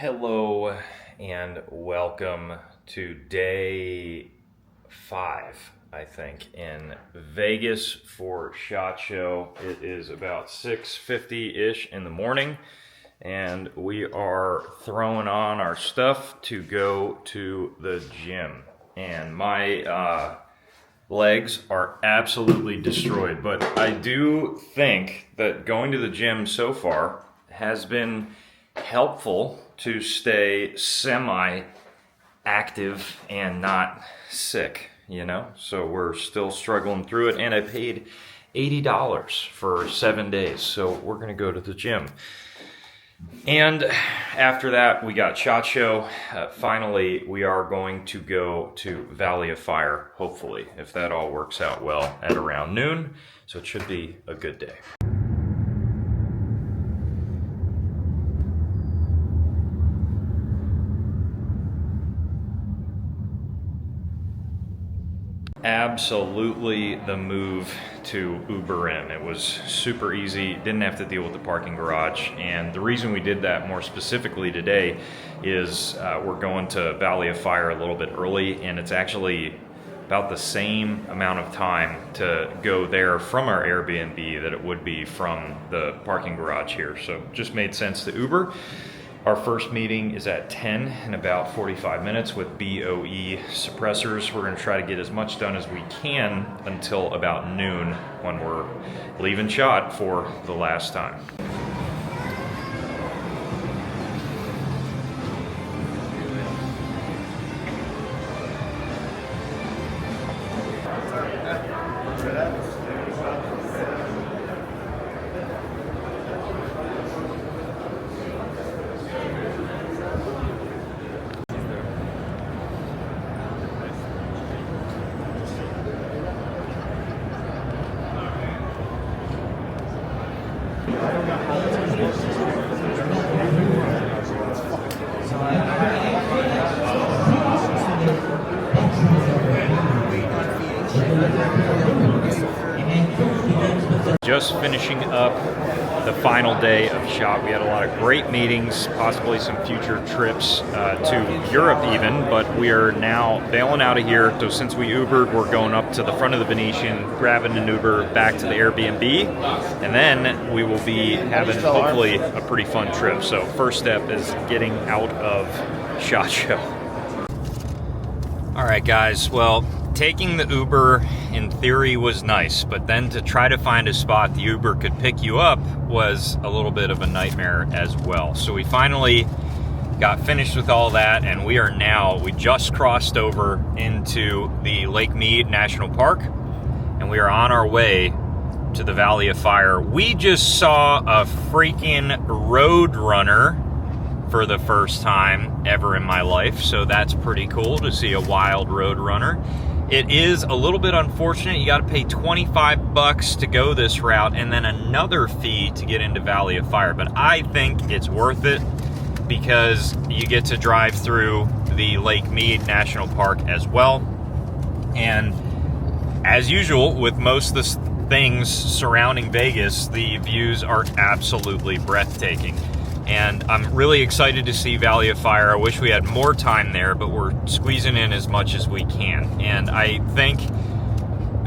Hello and welcome to day 5, I think, in Vegas for SHOT Show. It is about 6:50-ish in the morning, and we are throwing on our stuff to go to the gym. And my legs are absolutely destroyed, but I do think that going to the gym so far has been helpful to stay semi-active and not sick, you know? So we're still struggling through it, and I paid $80 for 7 days, so we're gonna go to the gym. And after that, we got SHOT Show. Finally, we are going to go to Valley of Fire, hopefully, if that all works out well, at around noon. So it should be a good day. Absolutely the move to Uber in. It was super easy, didn't have to deal with the parking garage, and the reason we did that more specifically today is we're going to Valley of Fire a little bit early, and it's actually about the same amount of time to go there from our Airbnb that it would be from the parking garage here, so it just made sense to Uber. Our first meeting is at 10 in about 45 minutes with BOE suppressors. We're going to try to get as much done as we can until about noon when we're leaving SHOT for the last time. Just finishing up the final day of SHOT. We had a lot of great meetings, possibly some future trips to Europe even, but we are now bailing out of here. So since we Ubered, we're going up to the front of the Venetian, grabbing an Uber back to the Airbnb, and then we will be having hopefully a pretty fun trip. So first step is getting out of SHOT Show. All right, guys, well, taking the Uber in theory was nice, but then to try to find a spot the Uber could pick you up was a little bit of a nightmare as well. So we finally got finished with all that, and we just crossed over into the Lake Mead National Park, and we are on our way to the Valley of Fire. We just saw a freaking Roadrunner for the first time ever in my life, so that's pretty cool to see a wild Roadrunner. It is a little bit unfortunate. You got to pay $25 to go this route and then another fee to get into Valley of Fire, but I think it's worth it because you get to drive through the Lake Mead National Park as well. And as usual with most of the things surrounding Vegas, the views are absolutely breathtaking. And I'm really excited to see Valley of Fire. I wish we had more time there, but we're squeezing in as much as we can. And I think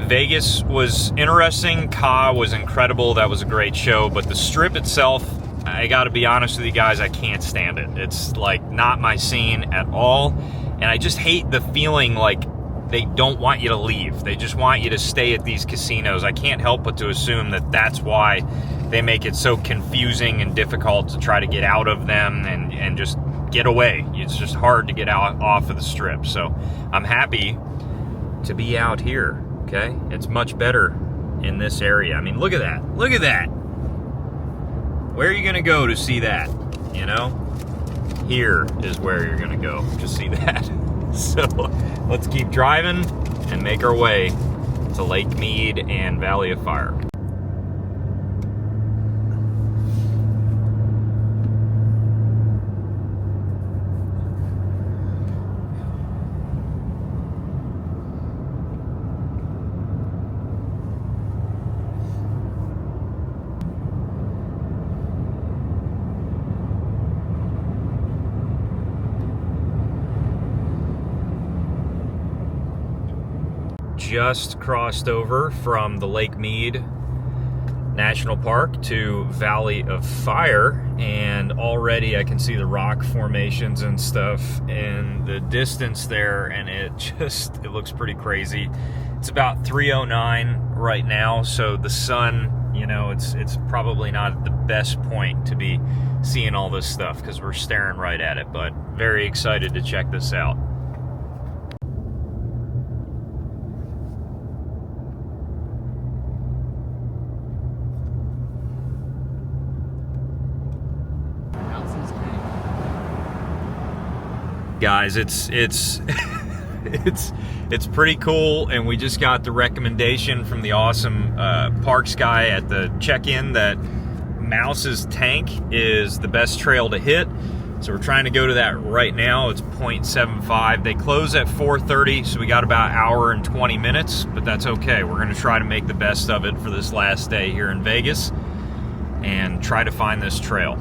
Vegas was interesting. Ka was incredible. That was a great show. But the Strip itself, I got to be honest with you guys, I can't stand it. It's like not my scene at all. And I just hate the feeling like they don't want you to leave. They just want you to stay at these casinos. I can't help but to assume that that's why they make it so confusing and difficult to try to get out of them and just get away. It's just hard to get out off of the Strip. So I'm happy to be out here, okay? It's much better in this area. I mean, look at that. Look at that. Where are you gonna go to see that, you know? Here is where you're gonna go to see that. So let's keep driving and make our way to Lake Mead and Valley of Fire. just crossed over from the Lake Mead National Park to Valley of Fire, and already I can see the rock formations and stuff in the distance there, and it looks pretty crazy. It's about 3:09 right now, so the sun, you know, it's probably not the best point to be seeing all this stuff because we're staring right at it, but very excited to check this out. Guys, it's it's pretty cool, and we just got the recommendation from the awesome parks guy at the check-in that Mouse's Tank is the best trail to hit. So we're trying to go to that right now. It's 0.75. They close at 4:30, so we got about an hour and 20 minutes, but that's okay. We're going to try to make the best of it for this last day here in Vegas and try to find this trail.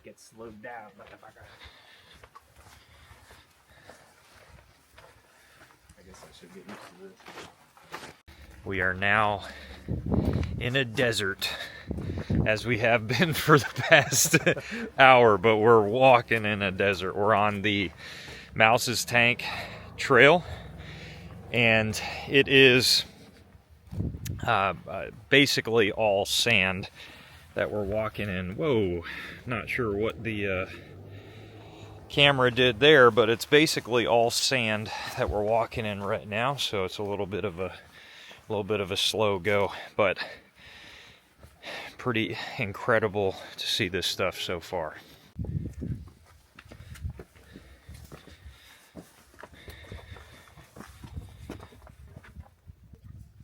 Get slowed down, motherfucker. I guess I should get used to this. We are now in a desert, as we have been for the past hour, but we're walking in a desert. We're on the Mouse's Tank trail, and it is basically all sand that we're walking in. Whoa, not sure what the camera did there, but it's basically all sand that we're walking in right now, so it's a little bit of a slow go, but pretty incredible to see this stuff so far.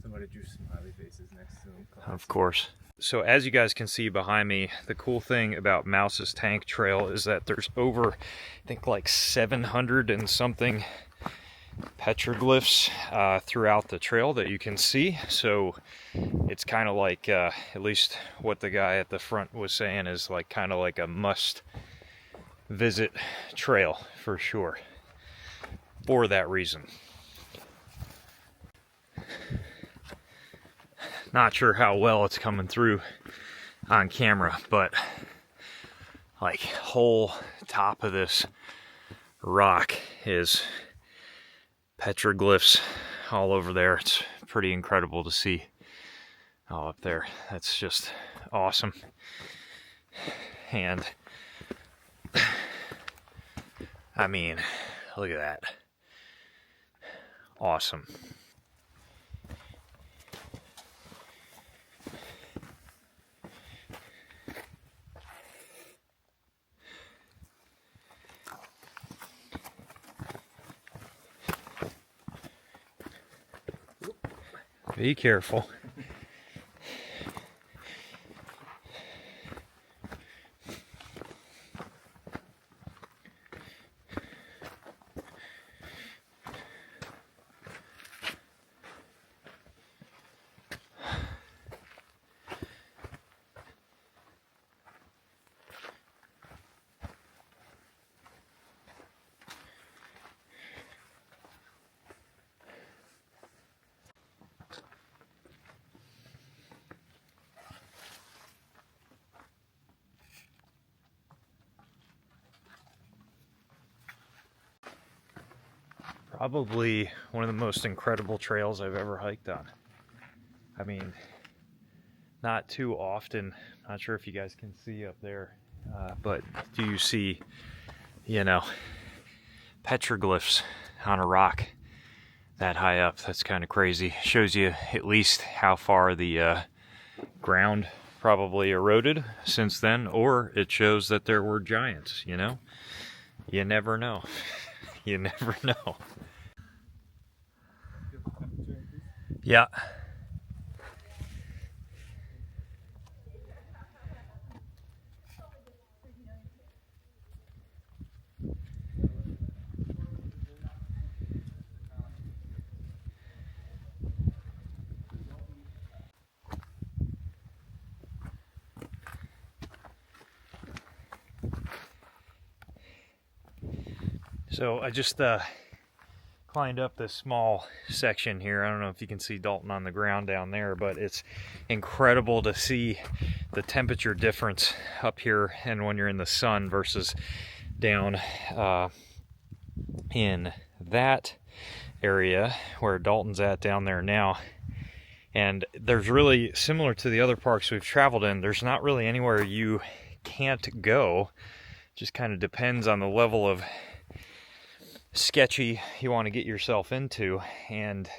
Somebody drew smiley faces next to them. Of course. So as you guys can see behind me, the cool thing about Mouse's Tank Trail is that there's over, I think, like 700 and something petroglyphs throughout the trail that you can see. So it's kind of like, at least what the guy at the front was saying, is like kind of like a must visit trail for sure, for that reason. Not sure how well it's coming through on camera, but like whole top of this rock is petroglyphs all over there. It's pretty incredible to see all up there. That's just awesome. And I mean, look at that. Awesome. Be careful. Probably one of the most incredible trails I've ever hiked on. I mean, not too often. Not sure if you guys can see up there, but do you see, you know, petroglyphs on a rock that high up? That's kind of crazy. Shows you at least how far the ground probably eroded since then, or it shows that there were giants, you know? You never know. You never know. Yeah. So I just climbed up this small section here. I don't know if you can see Dalton on the ground down there, but it's incredible to see the temperature difference up here and when you're in the sun versus down in that area where Dalton's at down there now. And there's really, similar to the other parks we've traveled in, there's not really anywhere you can't go. Just kind of depends on the level of sketchy you want to get yourself into, and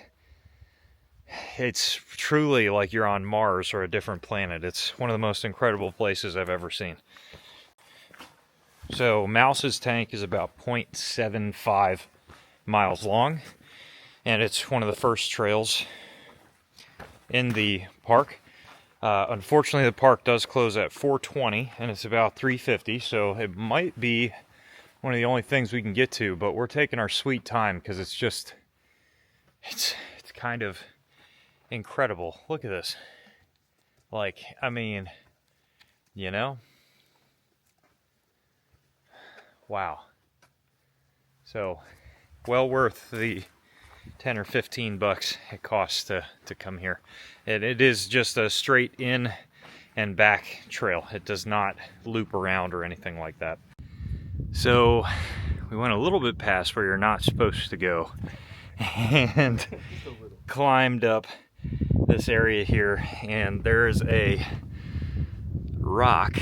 it's truly like you're on Mars or a different planet. It's one of the most incredible places I've ever seen. So Mouse's Tank is about 0.75 miles long, and it's one of the first trails in the park. Unfortunately, the park does close at 4:20, and it's about 3:50, so it might be one of the only things we can get to, but we're taking our sweet time because it's kind of incredible. Look at this. Like, I mean, you know? Wow. So, well worth the 10 or 15 bucks it costs to come here. It is just a straight in and back trail. It does not loop around or anything like that. So we went a little bit past where you're not supposed to go and climbed up this area here, and there's a rock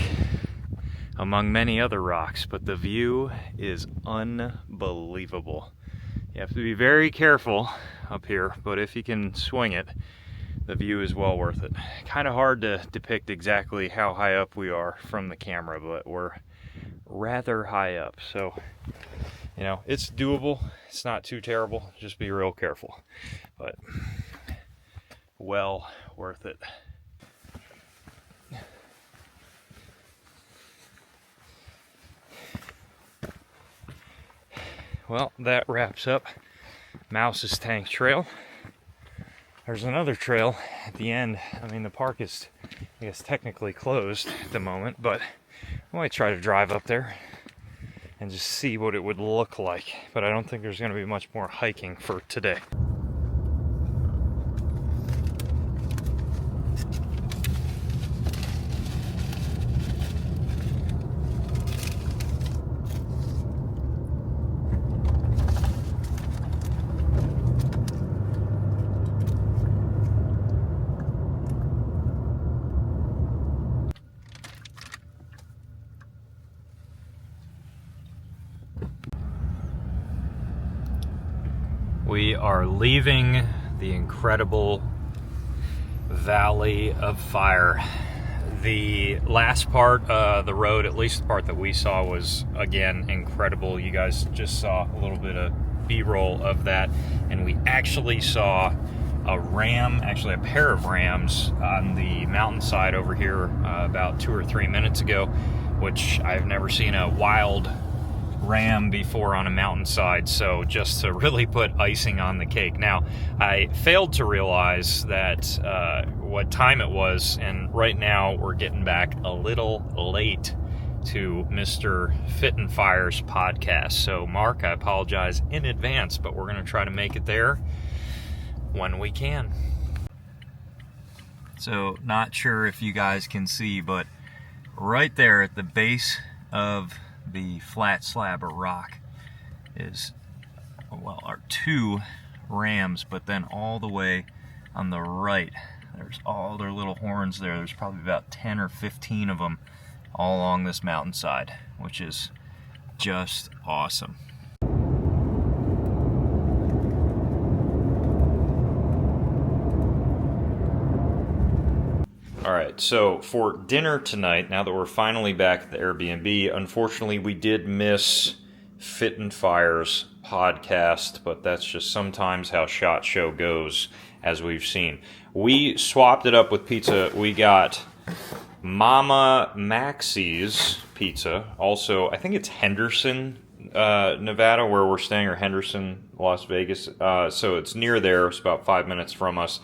among many other rocks, but the view is unbelievable. You have to be very careful up here, but if you can swing it, the view is well worth it. Kind of hard to depict exactly how high up we are from the camera, but we're rather high up, so you know, it's doable. It's not too terrible. Just be real careful, but well worth it. Well, that wraps up Mouse's Tank Trail. There's another trail at the end. I mean, the park is, I guess, technically closed at the moment, but I might try to drive up there and just see what it would look like. But I don't think there's going to be much more hiking for today. We are leaving the incredible Valley of Fire. The last part of the road, at least the part that we saw, was again incredible. You guys just saw a little bit of B-roll of that, and we actually saw a ram, actually a pair of rams on the mountainside over here about 2 or 3 minutes ago, which I've never seen a wild ram before on a mountainside, so just to really put icing on the cake. Now, I failed to realize that what time it was, and right now we're getting back a little late to Mr. Fit and Fire's podcast. So, Mark, I apologize in advance, but we're going to try to make it there when we can. So, not sure if you guys can see, but right there at the base of the flat slab of rock is, well, are 2 rams, but then all the way on the right, there's all their little horns there. There's probably about 10 or 15 of them all along this mountainside, which is just awesome. All right, so for dinner tonight, now that we're finally back at the Airbnb, unfortunately we did miss Fit and Fire's podcast, but that's just sometimes how SHOT Show goes, as we've seen. We swapped it up with pizza. We got Mama Maxie's Pizza. Also, I think it's Henderson, Nevada, where we're staying, or Henderson, Las Vegas. So it's near there. It's about 5 minutes from us.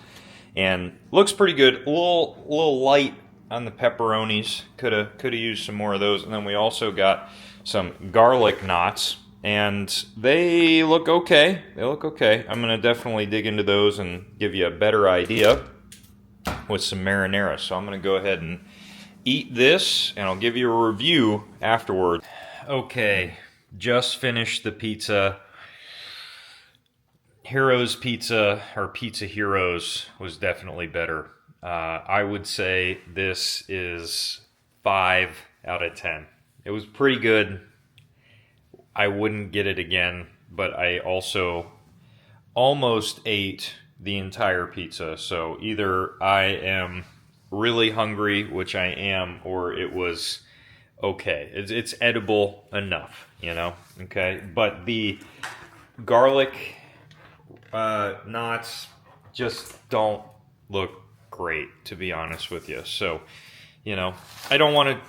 And looks pretty good. A little light on the pepperonis. Could have used some more of those. And then we also got some garlic knots, and they look okay. They look okay. I'm going to definitely dig into those and give you a better idea with some marinara. So I'm going to go ahead and eat this, and I'll give you a review afterward. Okay, just finished the pizza. Heroes Pizza, or Pizza Heroes, was definitely better. I would say this is 5 out of 10. It was pretty good. I wouldn't get it again, but I also almost ate the entire pizza. So either I am really hungry, which I am, or it was okay. It's edible enough, you know? Okay, but the garlic knots just don't look great, to be honest with you. So, you know, I don't want to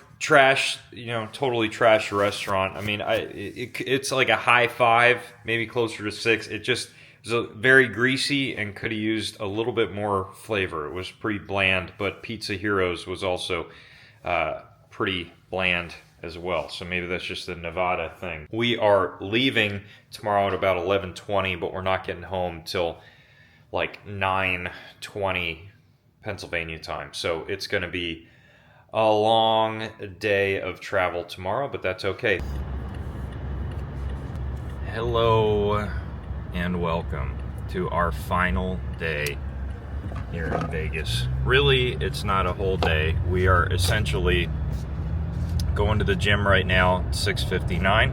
totally trash a restaurant. I mean, it's like a high 5, maybe closer to 6. It just was very greasy and could have used a little bit more flavor. It was pretty bland, but Pizza Heroes was also pretty bland as well. So maybe that's just the Nevada thing. We are leaving tomorrow at about 11:20, but we're not getting home till like 9:20 Pennsylvania time. So it's going to be a long day of travel tomorrow, but that's okay. Hello and welcome to our final day here in Vegas. Really, it's not a whole day. We are essentially going to the gym right now, 6:59.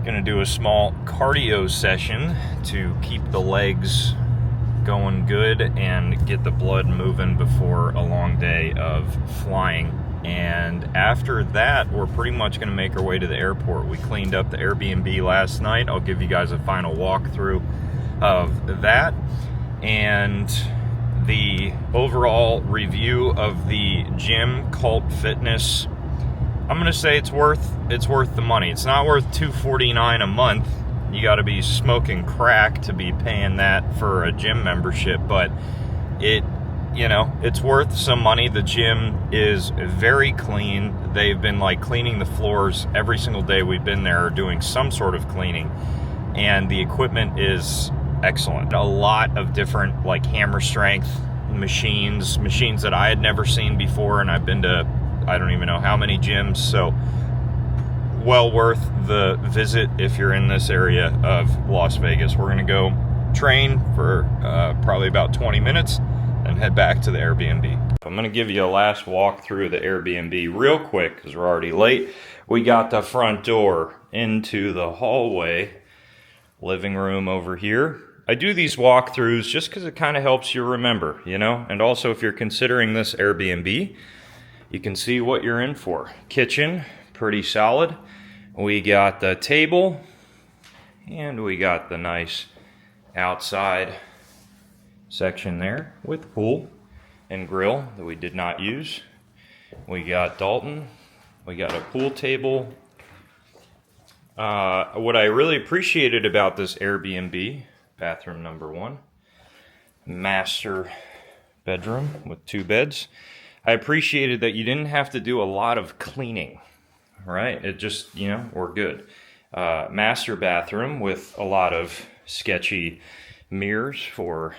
Gonna do a small cardio session to keep the legs going good and get the blood moving before a long day of flying. And after that, we're pretty much gonna make our way to the airport. We cleaned up the Airbnb last night. I'll give you guys a final walkthrough of that and the overall review of the gym, Cult Fitness. I'm gonna say it's worth the money. It's not worth $249 a month. You got to be smoking crack to be paying that for a gym membership, but it's worth some money. The gym is very clean. They've been like cleaning the floors every single day we've been there, or doing some sort of cleaning, and the equipment is excellent. A lot of different like hammer strength machines that I had never seen before, and I've been to I don't even know how many gyms, so well worth the visit if you're in this area of Las Vegas. We're going to go train for probably about 20 minutes and head back to the Airbnb. I'm going to give you a last walk through the Airbnb real quick because we're already late. We got the front door into the hallway, living room over here. I do these walkthroughs just because it kind of helps you remember, you know, and also if you're considering this Airbnb, you can see what you're in for. Kitchen, pretty solid. We got the table, and we got the nice outside section there with pool and grill that we did not use. We got Dalton. We got a pool table. What I really appreciated about this Airbnb, bathroom number 1, master bedroom with 2 beds. I appreciated that you didn't have to do a lot of cleaning, right? It just, we're good. Master bathroom with a lot of sketchy mirrors for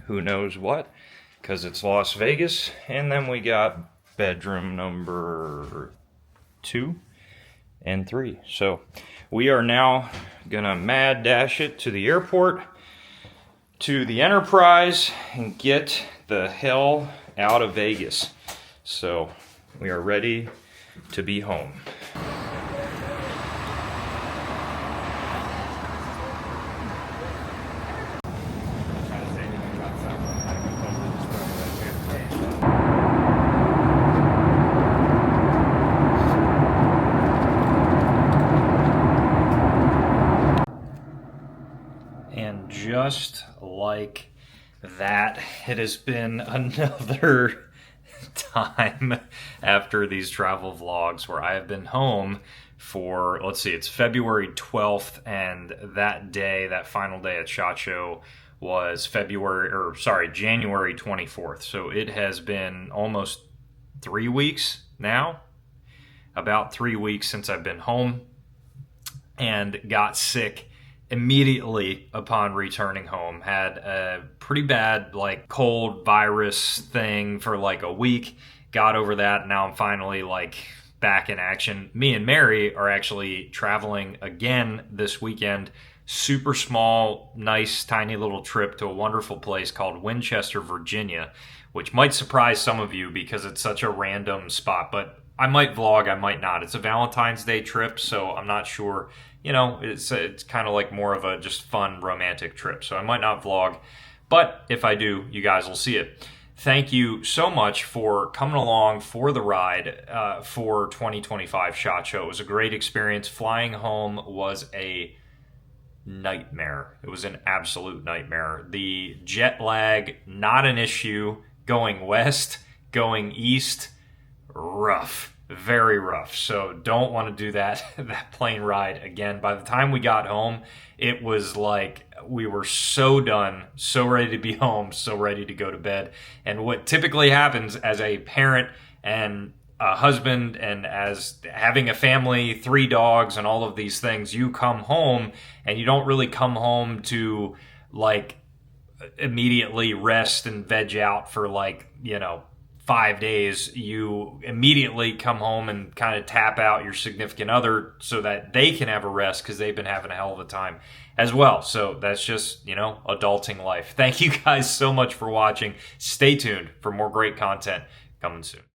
who knows what, because it's Las Vegas. And then we got bedroom number 2 and 3. So we are now gonna mad dash it to the airport, to the Enterprise, and get the hell out of Vegas. So we are ready to be home. And just like that, it has been another time after these travel vlogs where I have been home for, let's see, it's February 12th, and that day, that final day at SHOT Show was January 24th. So it has been almost 3 weeks now, about 3 weeks since I've been home. and got sick immediately upon returning home. Had a pretty bad like cold virus thing for like a week. Got over that, and now I'm finally like back in action. Me and Mary are actually traveling again this weekend. Super small, nice, tiny little trip to a wonderful place called Winchester, Virginia, which might surprise some of you because it's such a random spot, but I might vlog, I might not. It's a Valentine's Day trip, so I'm not sure. You know, it's kind of like more of a just fun romantic trip, so I might not vlog, but if I do, you guys will see it. Thank you so much for coming along for the ride for 2025 SHOT Show. It was a great experience. Flying home was a nightmare. It was an absolute nightmare. The jet lag, not an issue. Going west, going east, rough. Very rough. So don't want to do that plane ride again. By the time we got home, it was like we were so done, so ready to be home, so ready to go to bed. And what typically happens as a parent and a husband and as having a family, 3 dogs and all of these things, you come home and you don't really come home to like immediately rest and veg out for like, 5 days. You immediately come home and kind of tap out your significant other so that they can have a rest because they've been having a hell of a time as well. So that's just, adulting life. Thank you guys so much for watching. Stay tuned for more great content coming soon.